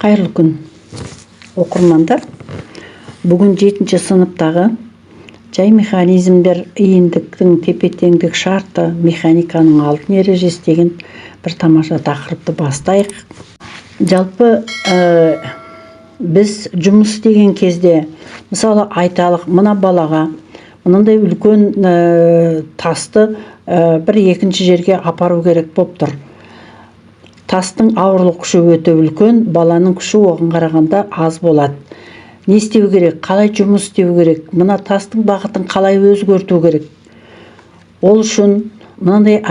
Қайырлы күн, оқырмандар. Бүгін 7-ші сыныптағы жай механизмдер, иіндіктің тепе-теңдік шарты, механиканың алтын ережесі деген бір тамаша тақырыпты бастайық. Жалпы біз жұмыс деген кезде, мысалы айталық, мына балаға мынандай үлкен тасты бір екінші жерге апару керек болып тұр. Тастың ауырлық күші өте үлкен, баланың күші оған қарағанда аз болады. Не істеу керек, қалай жұмыс істеу керек, мына тастың бағытын қалай өзгерту керек. Ол үшін мынандай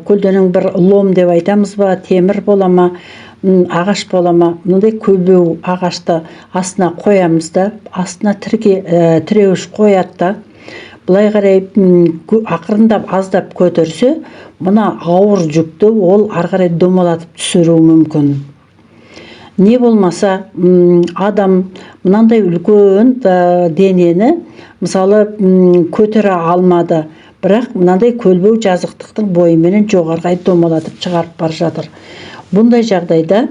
көлденең бір лом деп айтамыз ба, темір бола ма, ағаш бола ма, мынандай көлбеу ағашты астына қоямыз да, астына тіреуіш қояды да, бұлай қарай ақырындап аздап көтерсе, мына ауыр жүкті ол ары қарай домалатып түсіруі мүмкін. Не болмаса, адам мынандай үлкен денені мысалы көтере алмады, бірақ мынандай көлбеу жазықтықтың бойыменен жоғарғы домалатып шығарып бара жатыр. Бұндай жағдайда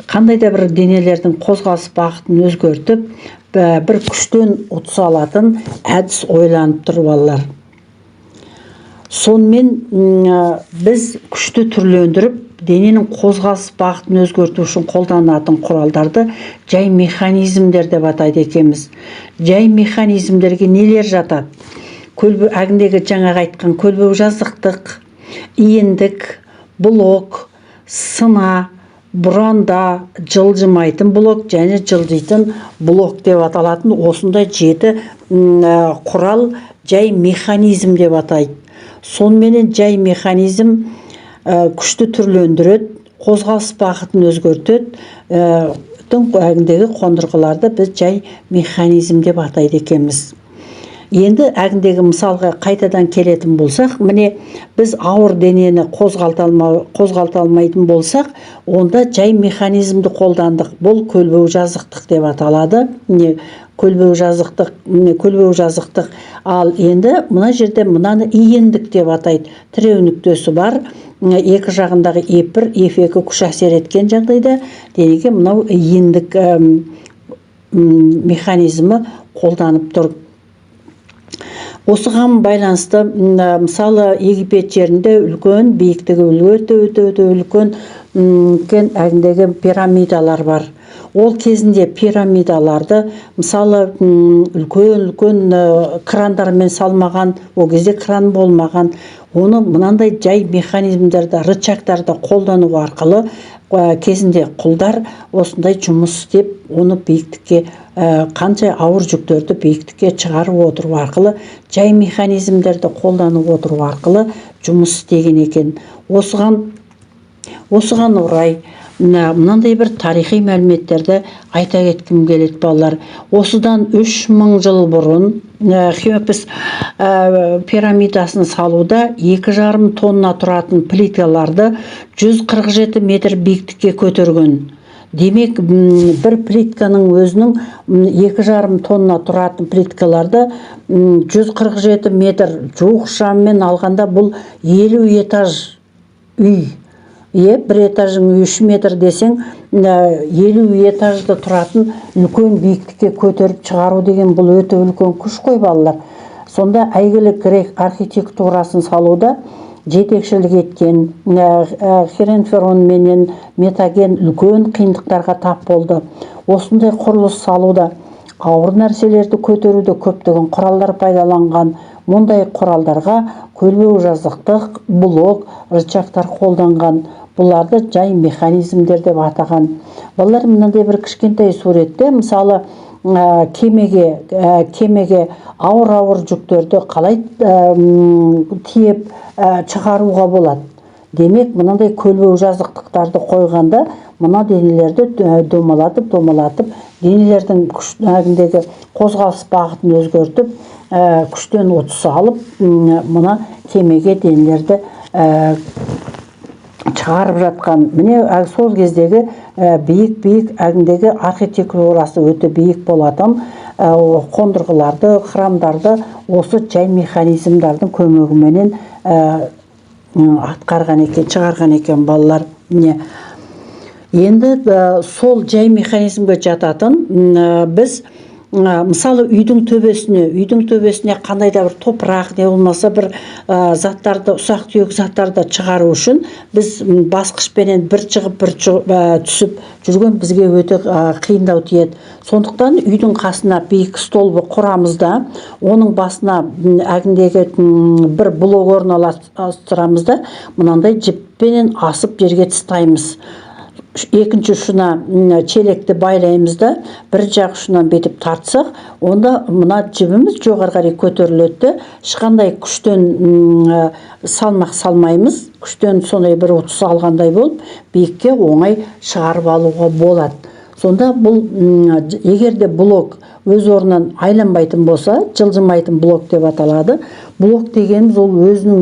қандай да бір денелердің қозғалыс бағытын өзгертіп, бір күштен ұтыс алатын әдіс ойланып тұр балалар. Сонымен біз күшті түрлендіріп, дененің қозғалыс бағытын өзгерту үшін қолданатын құралдарды жай механизмдер деп атайды екенбіз. Жай механизмдерге нелер жатады? Әгіндегі жаңағы айтқан көлбеу жазықтық, иіндік, блок, сына, бұранда, жылжымайтын блок және жылжитын блок деп аталатын осындай 7 құрал жай механизм деп атайды. Сонымен жай механизм күшті түрлендіреді, қозғалыс бағытын өзгертеді. Әгіндегі қондырғыларды біз жай механизм деп атайды екенбіз. Енді әгіндегі мысалға қайтадан келетін болсақ, міне біз ауыр денені қозғалта алмайтын болсақ, онда жай механизмді қолдандық. Бұл көлбеу жазықтық деп аталады. Көлбеу жазықтық. Ал енді мына жерде мынаны иіндік деп атайды. Тіреу нүктесі бар. Екі жағындағы F1, F2 күш әсер еткен жағдайда денеге мынау иіндік механизмі қолданып тұр. Осыған байланысты, мысалы, Египет жерінде үлкен, биіктігі өте үлкен әгіндегі пирамидалар бар. Ол кезінде пирамидаларды, мысалы, үлкен крандармен салмаған, ол кезде кран болмаған, оны мынандай жай механизмдерді, рычагтарды қолдану арқылы кезінде құлдар осындай жұмыс істеп, оны биіктікке, қанша ауыр жүктерді биіктікке шығарып отыру арқылы, жай механизмдерді қолданып отыру арқылы жұмыс істеген екен. Осыған орай мынандай бір тарихи мәліметтерді айта кеткім келеді балалар. Осыдан 3000 жыл бұрын Хеопс пирамидасын салуда 2,5 тонна тұратын плиткаларды 147 метр биіктікке көтерген. Демек, бір плитканың өзінің 2,5 тонна тұратын плиткаларды 147 метр жуық шаммен алғанда бұл 50 этаж үй. Бір этажың 3 метр десең, 50 этажды тұратын үлкен биіктікке көтеріп шығару деген бұл өте үлкен күш қой балалар. Сонда әйгілі грек архитектурасын салуда жетекшілік еткен Херонферон менен Метаген үлкен қиындықтарға тап болды. Осындай құрылыс салуда ауыр нәрселерді көтеруде көптеген құралдар пайдаланған. Мұндай құралдарға көлбеу жазықтық, блок, рычагтар қолданған. Бұларды жай механизмдер деп атаған. Балалар, мынандай бір кішкентай суретте, мысалы, кемеге ауыр жүктерді қалай тиеп шығаруға болады. Демек, мынандай көлбеу жазықтықтарды қойғанда, мына денелерді домалатып, денелердің күштегі қозғалыс бағытын өзгертіп, күштен ұтыс алып, мына кемеге денелерді шығарып жатқан. Міне сол кездегі биік әгіндегі архитектурасы өте биік болатын қондырғыларды, храмдарды осы жай механизмдардың көмегіменен шығарған екен балалар. Енді сол жай механизмге жататын біз мысалы үйдің төбесіне қандай да бір топырақ не болмаса бір заттарды, ұсақ түйек заттарды шығару үшін біз басқышпенен бір шығып түсіп жүрген бізге өте қиындау тиеді. Сондықтан үйдің қасына биік столбы құрамыз да, оның басына әгіндегі бір блок орналастырамыз да, мынандай жіппенен асып жерге тастаймыз. Екінші ұшына челекті байлаймыз да, бір жақ ұшынан бетіп тартсақ, онда мына жібіміз жоғары қарай көтеріледі. Ешқандай күштен салмақ салмаймыз. Күштен сондай бір ұтыс алғандай болып, биікке оңай шығарып алуға болады. Сонда бұл егерде блок өз орнынан айланбайтын болса, жылжымайтын блок деп аталады. Блок дегеніміз ол өзінің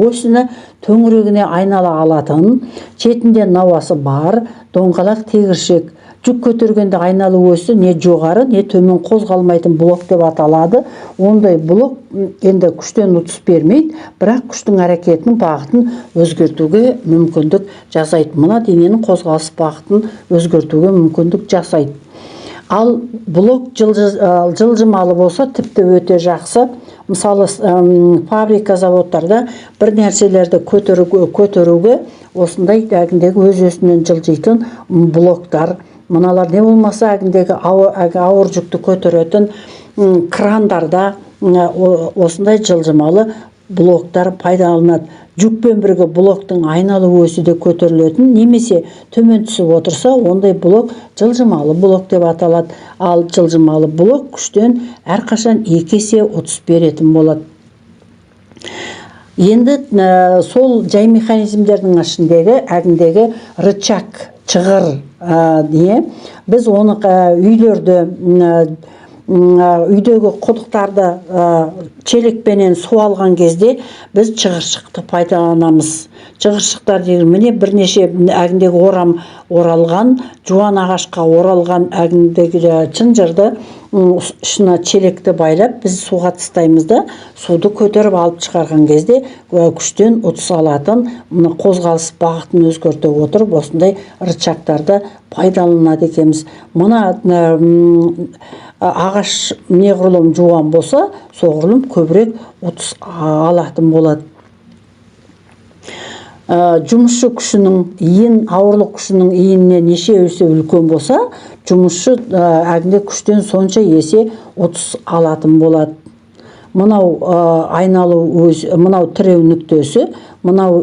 осыны төңірегіне айнала алатын, шетінде науасы бар, доңғалақ тегіршек. Жүк көтергенде айналы осі не жоғары, не төмен қозғалмайтын блок деп аталады. Ондай блок енді күштен ұтыс бермейді, бірақ күштің әрекетінің бағытын өзгертуге мүмкіндік жасайды. Мына дененің қозғалыс бағытын өзгертуге мүмкіндік жасайды. Ал блок жылжымалы болса тіпті өте жақсы. Мысалы, фабрика, заводтарда бір нәрселерді көтеруге осындай әгіндегі өз-өзінен жылжитын блоктар. Мыналар не болмаса әгіндегі ауыр жүкті көтеретін крандарда осындай жылжымалы блоктар пайдаланады. Жүкпен бірге блоктың айналы осі де көтерілетін, немесе төмен түсіп отырса, ондай блок жылжымалы блок деп аталады. Ал жылжымалы блок күштен әрқашан 2 есе ұтыс беретін болады. Енді сол жай механизмдердің ішіндегі әгіндегі рычаг, шығыр біз оны үйдегі құдықтарды челекпенен су алған кезде біз шығыршықты пайдаланамыз. Шығыршықтар деген міне бірнеше әгіндегі оралған, жуан ағашқа оралған әгіндегі шынжырды ұшына челекті байлап біз суға тастаймыз да, суды көтеріп алып шығарған кезде күштен ұтыс алатын, қозғалыс бағытын өзгерте отырып осындай рычагтарды пайдаланады екенбіз. Мына ағаш неғұрлым жуан болса, соғұрлым көбірек ұтыс алатын болады. Жұмысшы күшінің ауырлық күшінің иініне неше есе үлкен болса, жұмысшы әгінде күштен сонша есе ұтыс алатын болады. Мынау мынау тіреу нүктесі, мынау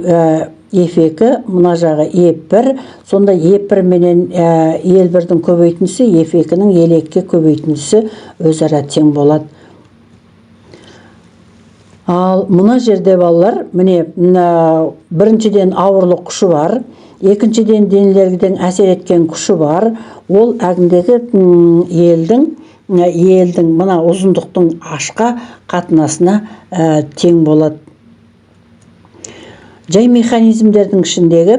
F2, мына жағы E1, сонда E1 менен E1-дің көбейтіндісі F2-ның E2-ке көбейтіндісі өзара тең болады. Ал мына жерде балалар, міне біріншіден ауырлық күші бар, екіншіден денелерден әсер еткен күші бар. Ол әгіндегі елдің мына ұзындықтың ашқа қатынасына тең болады. Жай механизмдердің ішіндегі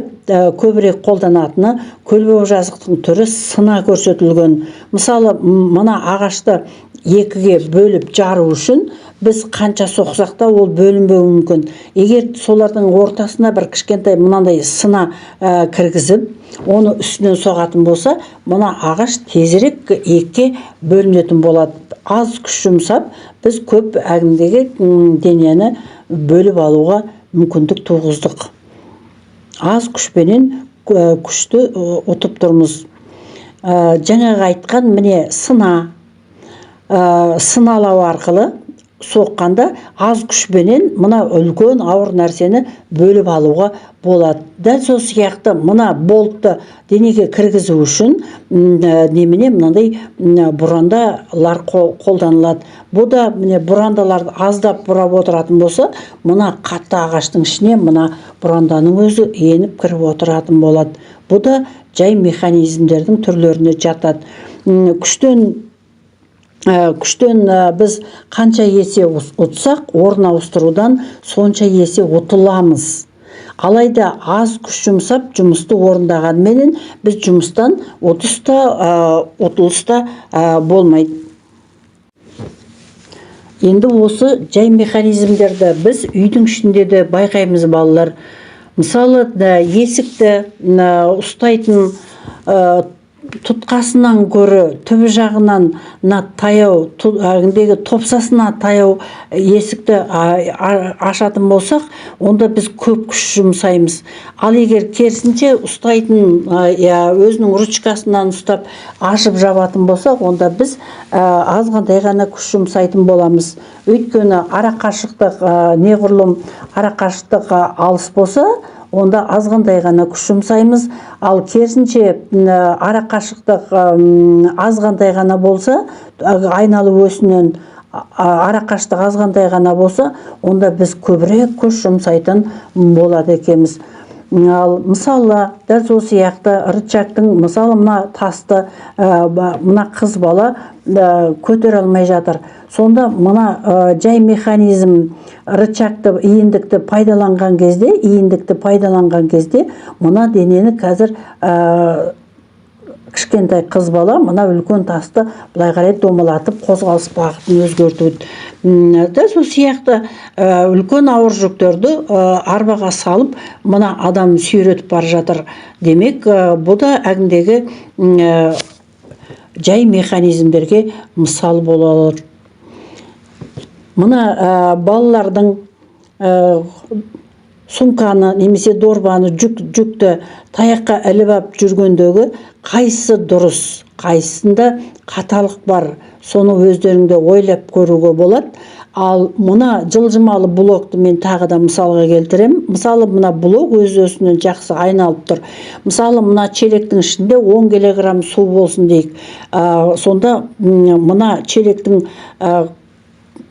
көбірек қолданатыны көлбеу жазықтың түрі сына көрсетілген. Мысалы, мына ағашты екіге бөліп жару үшін біз қанша соқсақ та ол бөлінбеуі мүмкін. Егер солардың ортасына бір кішкентай мынандай сына кіргізіп, оны үстінен соғатын болса, мына ағаш тезірек екіге бөлінетін болады. Аз күш жұмсап, біз көп әгіндегі денені бөліп алуға мүмкіндік туғыздық. Аз күшпенен күшті ұтып тұрмыз. Жаңағы айтқан міне сыналау арқылы соққанда аз күшпенен мына үлкен ауыр нәрсені бөліп алуға болады. Дәл сол сияқты мына болтты денеге кіргізу үшін мынандай бұрандалар қолданылады. Бұл да міне бұрандаларды аздап бұрап отыратын болса, мына қатты ағаштың ішіне мына бұранданың өзі еніп кіріп отыратын болады. Бұл да жай механизмдердің түрлеріне жатады. Күштен біз қанша есе ұтсақ, орын ауыстырудан сонша есе ұтыламыз. Алайда аз күш жұмсап, жұмысты орындағанменен біз жұмыстан ұтылыста болмайды. Енді осы жай механизмдерді біз үйдің ішінде де байқаймыз балалар. Мысалы, есікті ұстайтын тұтқасынан көрі түбі жағынан таяу, топсасына таяу есікті ашатын болсақ, онда біз көп күш жұмсаймыз. Ал егер керісінше ұстайтын, өзінің ручкасынан ұстап ашып жабатын болсақ, онда біз азғандай ғана күш жұмсайтын боламыз. Өйткені арақашықтық, неғұрлым арақашықтыққа алыс болса, онда азғандай ғана күш жұмсаймыз. Ал керісінше арақашықтық азғандай ғана болса, айналу өсінен арақашықтық азғандай ғана болса, онда біз көбірек күш жұмсайтын болады екенбіз. Ал мысалы, дәл сол сияқты рычагтың, мысалы мына тасты мына қыз бала көтере алмай жатыр. Сонда мына жай механизм рычагты, иіндікті пайдаланған кезде, мына денені қазір кішкентай қыз бала мына үлкен тасты былай қарай домалатып қозғалыс бағытын өзгертуді. Дәл сол сияқты үлкен ауыр жүктерді арбаға салып, мына адам сүйретіп бара жатыр. Демек, бұл да әгіндегі жай механизмдерге мысал бола алар. Мына балалардың сумканы немесе дорбаны, жүкті таяққа іліп алып жүргендегі қайсысы дұрыс, қайсысында қаталық бар, соны өздеріңде ойлап көруге болады. Ал мына жылжымалы блокты мен тағы да мысалға келтірем. Мысалы, мына блок өз-өзінен жақсы айналып тұр. Мысалы, мына челектің ішінде 10 кг су болсын дейік. Сонда мына челектің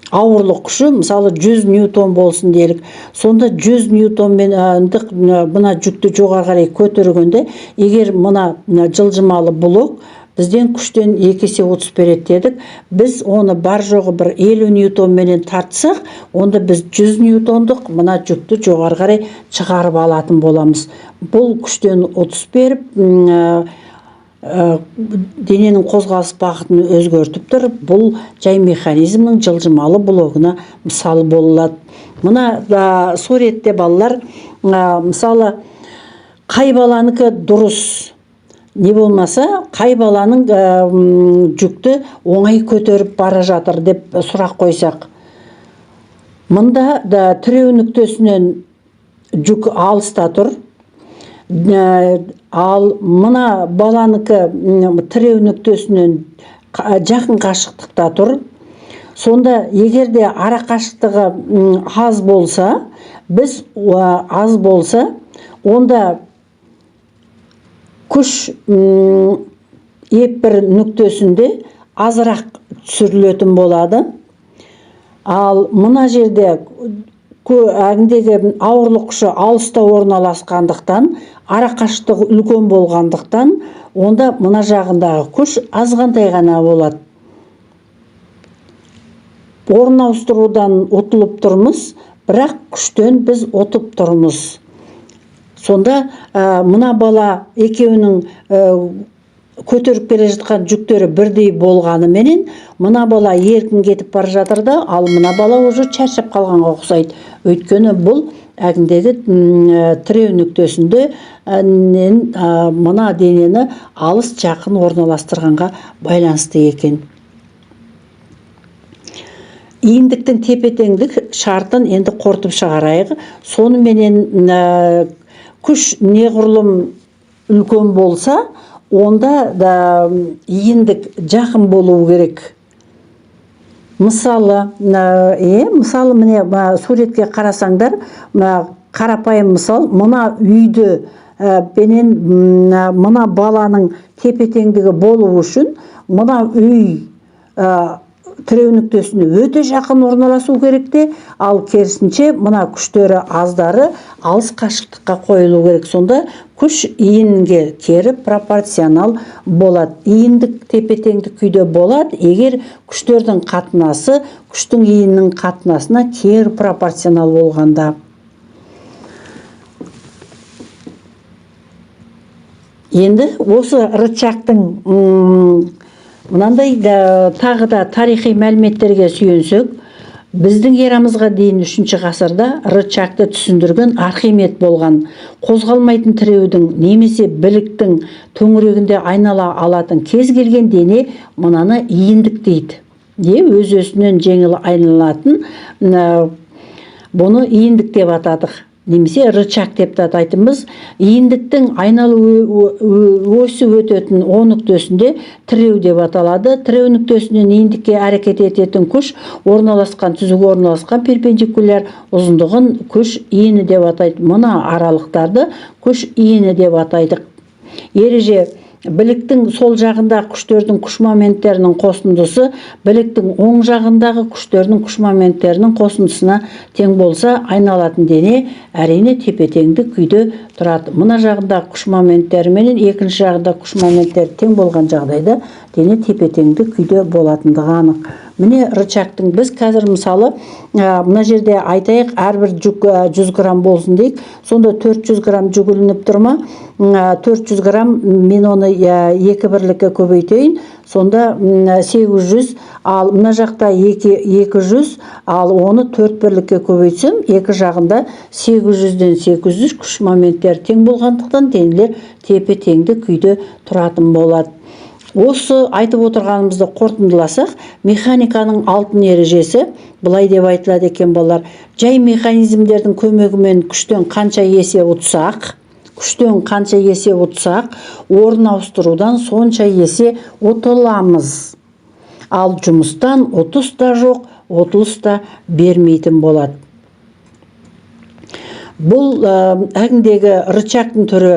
ауырлық күші, мысалы 100 ньютон болсын делік. Сонда 100 ньютонмен мына жүкті жоғары қарай көтергенде, егер мына жылжымалы блок бізден күштен 2 есе 30 береді дедік. Біз оны бар жоғы бір 50 ньютонменен тартсақ, онда біз 100 ньютондық мына жүкті жоғары қарай шығарып алатын боламыз. Бұл күштен 30 беріп, дененің қозғалыс бағытын өзгертіп тұр. Бұл жай механизмнің жылжымалы блогына мысалы болады. Мына суретте балалар, мысалы, қай баланыкі дұрыс, не болмаса, қай баланың жүкті оңай көтеріп бара жатыр деп сұрақ қойсақ. Мұнда тіреу нүктесінен жүк алыста тұр. Ал мына баланыкі тіреу нүктесінен жақын қашықтықта тұр. Сонда егерде ара қашықтығы аз болса, онда күш епбір нүктесінде азырақ түсірілетін болады. Ал мына жерде әгіндегі ауырлық күші алыста орналасқандықтан, ара қашықтығы үлкен болғандықтан, онда мына жағындағы күш азғандай ғана болады. Орын ауыстырудан ұтылып тұрмыз, бірақ күштен біз ұтып тұрмыз. Сонда мына бала екеуінің көтеріп келе жатқан жүктері бірдей болғаны менен, мына бала еркін кетіп бара жатыр да, ал мына бала уже шаршап қалғанға ұқсайды. Өйткені бұл әгіндегі тіреу нүктесінде мына денені алыс жақын орналастырғанға байланысты екен. Иіндіктің тепе-теңдік шартын енді қорытып шығарайық. Сонымен күш неғұрлым үлкен болса, онда да иіндік жақын болуы керек. Мысалы, міне суретке қарасаңдар, қарапайым мысал, мына үйді бенен мына баланың тепе-теңдігі болу үшін, мына үй тіреу нүктесіне өте жақын орналасу керек те, ал керісінше мына күштері аздары алыс қашықтыққа қойылу керек. Сонда күш иінге кері пропорционал болады. Иіндік тепе-теңдік күйде болады, егер күштердің қатынасы күштің иіннің қатынасына кері пропорционал болғанда. Енді осы рычагтың мынандай тағы да тарихи мәліметтерге сүйенсек, Біздің ерамызға дейін 3 ғасырда рычагты түсіндірген Архимед болған. Қозғалмайтын тіреудің немесе біліктің төңірегінде айнала алатын кез келген дене мынаны иіндік дейді. Өз-өзінен жеңіл айналатын бұны иіндік деп атадық. Немесе рычаг деп атайтынбыз. Иіндіктің айналу осі өтетін о нүктесінде тіреу деп аталады. Тіреу нүктесінен иіндікке әрекет ететін күш түзуге орналасқан перпендикуляр ұзындығын күш иіні деп атайды. Мына аралықтарды күш иіні деп атайдық. Ереже: біліктің сол жағындағы күштердің күш моменттерінің қосындысы біліктің оң жағындағы күштердің күш моменттерінің қосындысына тең болса, айналатын дене әрине тепе-теңдік күйде тұрады. Мына жағындағы күш моменттері менен екінші жағындағы күш моменттері тең болған жағдайда дене тепе-теңдік күйде болатындығы анық. Міне рычагтың біз қазір мысалы мына жерде айтайық, әрбір жүк 100 грамм болсын дейік. Сонда 400 грамм жүк ілініп тұрма? 400 грамм мен оны 2 бірлікке көбейтейін. Сонда 800, ал мына жақта 200, ал оны 4 бірлікке көбейтсем, екі жағында 800-ден 800 күш моменттері тең болғандықтан денелер тепе-теңдік күйде тұратын болады. Осы айтып отырғанымызды қорытындыласақ, механиканың алтын ережесі былай деп айтылады екен балалар: жай механизмдердің көмегімен күштен қанша есе ұтсақ, орын ауыстырудан сонша есе ұтыламыз. Ал жұмыстан ұтыс та жоқ, ұтылыс та бермейтін болады. Бұл әгіндегі рычагтың түрі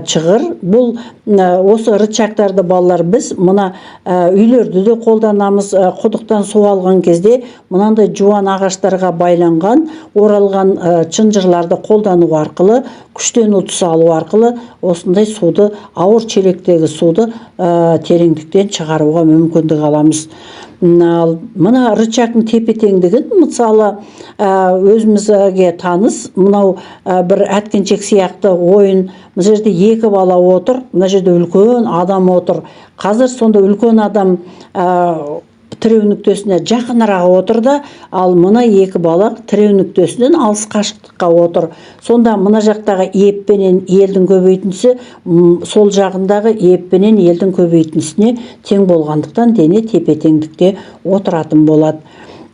шығыр. Бұл осы рычагтарды балалар біз мына үйлерді де қолданамыз. Құдықтан су алған кезде мынандай жуан ағаштарға байланған, оралған шынжырларды қолдану арқылы, күштен ұтыс алу арқылы осындай суды, ауыр челектегі суды тереңдіктен шығаруға мүмкіндік аламыз. Мына рычагтың тепе-теңдігін мысалы өзімізге таныс мынау бір әткеншек сияқты ойын. Мына жерде 2 бала отыр, мына жерде үлкен адам отыр. Қазір сонда үлкен адам тіреу нүктесіне жақынырақ отырды, ал мына 2 бала тіреу нүктесінен алыс қашықтыққа отыр. Сонда мына жақтағы еппенен елдің көбейтіндісі сол жағындағы еппенен елдің көбейтіндісіне тең болғандықтан дене тепе-теңдікте отыратын болады.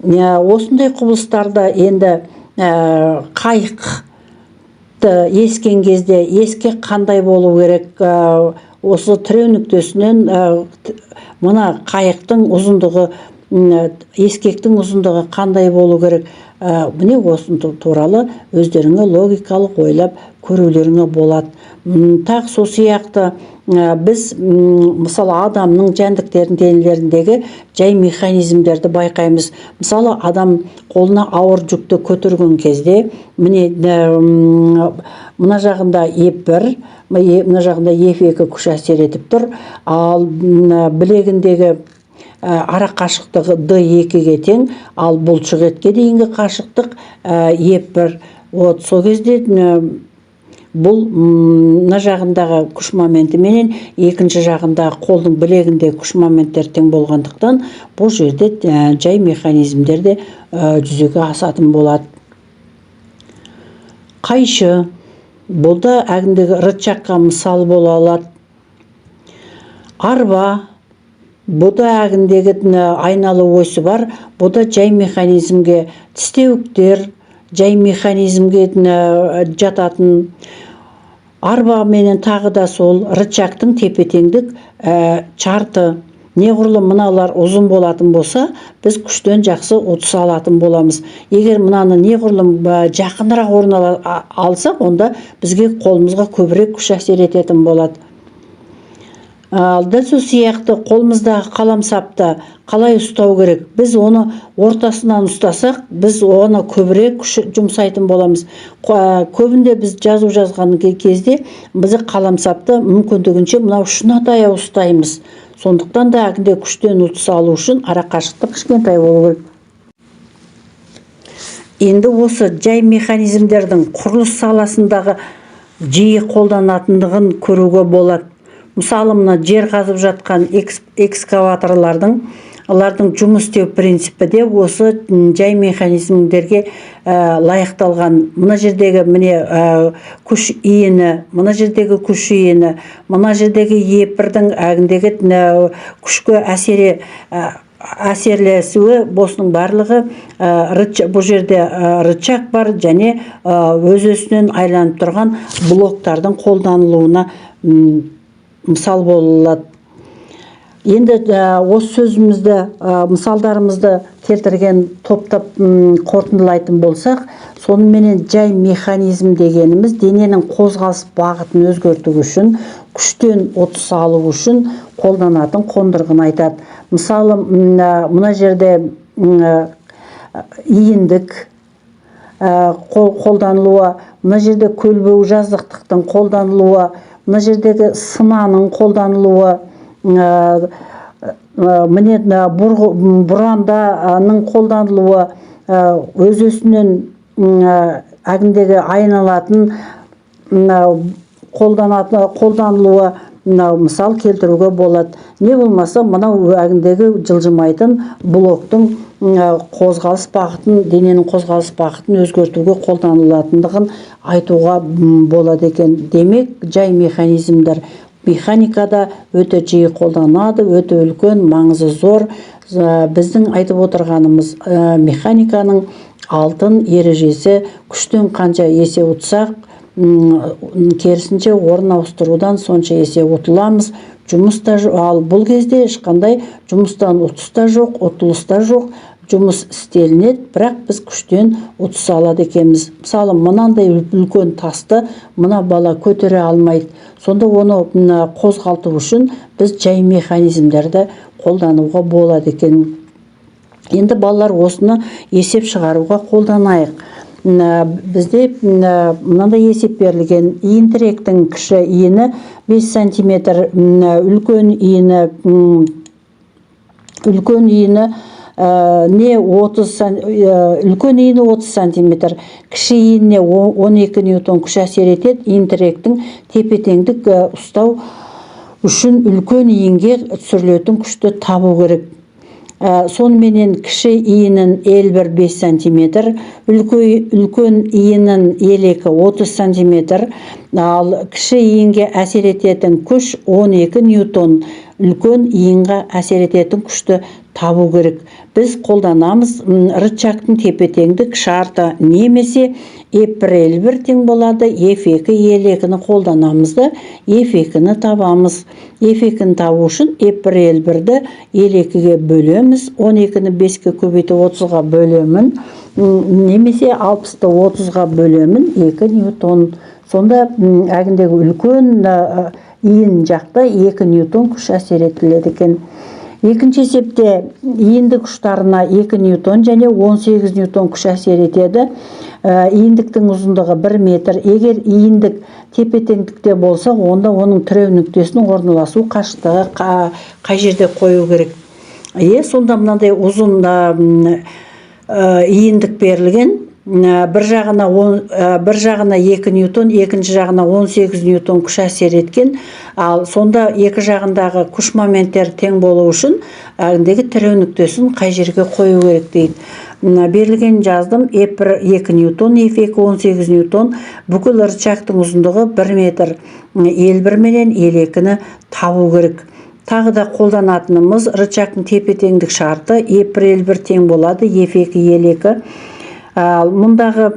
Осындай құбылыстарда енді қайықты ескен кезде ескек қандай болу керек? Осы тіреу нүктесінен мына қайықтың ұзындығы, ескектің ұзындығы қандай болу керек? Міне осы туралы өздеріңе логикалық ойлап көрулеріңе болады. Тақ сол сияқты біз мысалы адамның жәндіктердің денелеріндегі жай механизмдерді байқаймыз. Мысалы адам қолына ауыр жүкті көтерген кезде міне мына жағында Ep1, мына жағында Ef2 күш әсер етіп тұр. Ал білегіндегі ара қашықтығы D2-ге тең, ал бұлшықетке дейінгі қашықтық Ep1. Сол кезде бұл мына жағындағы күш моменті менен екінші жағындағы қолдың білегіндегі күш моменттері тең болғандықтан бұл жерде жай механизмдерде жүзеге асатын болады. Қайшы: бұл да әгіндегі рычагқа мысал бола алады. Арба: бұл да әгіндегі айналы осі бар. Бұл да жай механизмге. Тістеуіктер жай механизмге жататын. Арба менен тағы да сол рычагтың тепе-теңдік шарты. Неғұрлым мыналар ұзын болатын болса, біз күштен жақсы ұтыс алатын боламыз. Егер мынаны неғұрлым жақынырақ орын алсақ, онда бізге қолымызға көбірек күш әсер ететін болады. Дәл сол сияқты қолымыздағы қаламсапты қалай ұстау керек? Біз оны ортасынан ұстасақ, біз оны көбірек күш жұмсайтын боламыз. Көбінде біз жазу жазған кезде біз қаламсапты мүмкіндігінше мынау ұшына таяу ұстаймыз. Сондықтан да әгінде күштен ұтыс алу үшін ара қашықтық кішкентай болу керек. Енді осы жай механизмдердің құрылыс саласындағы жиі қолданатындығын көруге болады. Мысалы, мына жер қазып жатқан экскаваторлардың алардың жұмыс істеу принципі де осы жай механизмдерге лайықталған. Мына жердегі міне күш иіні, мына жердегі күш иіні, мына жердегі епірдің әгіндегі күшке әсерлесуі, босының барлығы бұл жерде рычаг бар және өз-өзінен айланып тұрған блоктардың қолданылуына мысал болады. Енді осы сөзімізді, мысалдарымызды келтірген топтап қорытындылайтын болсақ, сонымен жай механизм дегеніміз дененің қозғалыс бағытын өзгерту үшін, күштен ұтыс алу үшін қолданатын қондырғыны айтады. Мысалы, мына жерде иіндік қолданылуы, мына жерде көлбеу жазықтықтың қолданылуы, мына жердегі сынаның қолданылуы, міне бұранданың қолданылуы, өз-өзінен әгіндегі айналатын қолданылуы мысал келтіруге болады. Не болмаса, мынау әгіндегі жылжымайтын блоктың қозғалыс бағытын, дененің қозғалыс бағытын өзгертуге қолданылатындығын айтуға болады екен. Демек, жай механизмдер механикада өте жиі қолданады, өте үлкен, маңызы зор. Біздің айтып отырғанымыз механиканың алтын ережесі: күштен қанша есе ұтсақ, керісінше орын ауыстырудан сонша есе ұтыламыз. Жұмыста, ал бұл кезде ешқандай жұмыстан ұтыста жоқ, ұтылыста жоқ, жұмыс істелінеді, бірақ біз күштен ұтыс алады екенбіз. Мысалы, мынандай үлкен тасты мына бала көтере алмайды. Сонда оны қозғалту үшін біз жай механизмдерді қолдануға болады екен. Енді балалар осыны есеп шығаруға қолданайық. Бізде мынандай есеп берілген: иін-тіректің кіші иіні 5 см, үлкен иіні үлкен иіні 30 см, кіші иініне 12 ньютон күш әсер етеді. иін-тіректің тепе-теңдік ұстау үшін үлкен иінге түсірілетін күшті табу керек. Сонымен кіші иінін L1 5 см, үлкен иінін L2 30 см, ал кіші иінге әсер ететін күш 12 ньютон. Үлкен иінға әсер ететін күшті табу керек. Біз қолданамыз рычагтың тепе-теңдік шарты, немесе F1 L1 тең болады, F2 L2-ні қолданамыз да F2-ні табамыз. F2-ні табу үшін F1 L1-ді L2-ге бөлеміз, 12-ні 5-ге көбейтіп 30-ға бөлемін, немесе 60-ты 30-ға бөлемін, 2 ньютон. Сонда әгіндегі үлкен иін жақта 2 ньютон күш әсер етіледі екен. Екінші есепте иіндік ұштарына 2 ньютон және 18 ньютон күш әсер етеді. Иіндіктің ұзындығы 1 метр. Егер иіндік тепе-теңдікте болса, онда оның тіреу нүктесінің орналасу қашықтығы қай жерде қою керек. Сонда мынандай ұзын иіндік берілген. Бір жағына 2 ньютон, екінші жағына 18 ньютон күш әсер еткен. Ал сонда екі жағындағы күш моменттер тең болу үшін әгіндегі тіреу нүктесін қай жерге қою керек дейді. Берілген жаздым: F1 2 ньютон, F2 18 ньютон. Бүкіл рычагтың ұзындығы 1 метр. L1 менен L2-ні табу керек. Тағы да қолданатынымыз рычагтың тепе-теңдік шарты: F1 L1 тең болады, F2 L2. Мұндағы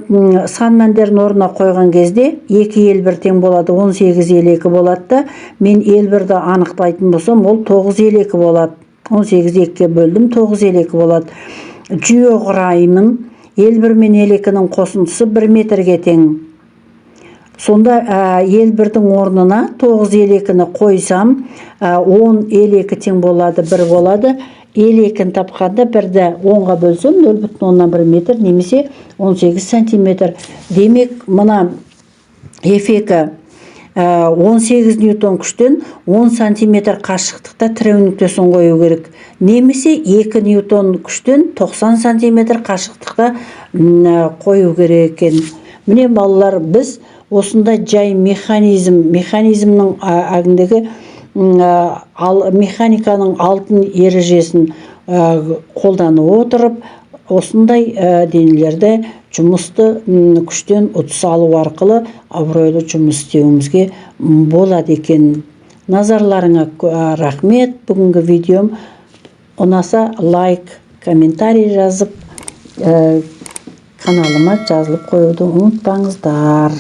сан мәндерін орнына қойған кезде 2 L1 тең болады, 18 L2 болады да, мен L1-ді анықтайтын болсам, ол 9 L2 болады. 18 2-ге бөлдім, 9 L2 болады. Жүйе құраймын. L1 мен L2-нің қосындысы 1 метрге тең. Сонда L1-дің орнына 9 L2-ні қойсам, 10 L2 тең болады, 1 болады. L2-ні тапқанда 1-ді 10-ға бөлсем 0,1 метр, немесе 18 сантиметр. Демек, мына F2 18 ньютон күштен 10 сантиметр қашықтықта тіреу нүктесін қою керек. Немесе 2 ньютон күштен 90 сантиметр қашықтықта қою керек екен. Міне балалар, біз осында жай механизмнің әгіндегі механиканың алтын ережесін қолданып отырып осындай денелерде жұмысты күштен ұтыс алу арқылы абыройлы жұмыс істеуімізге болады екен. Назарларыңа рахмет. Бүгінгі видеом ұнаса лайк, комментарий жазып, каналыма жазылып қоюды ұмытпаңыздар.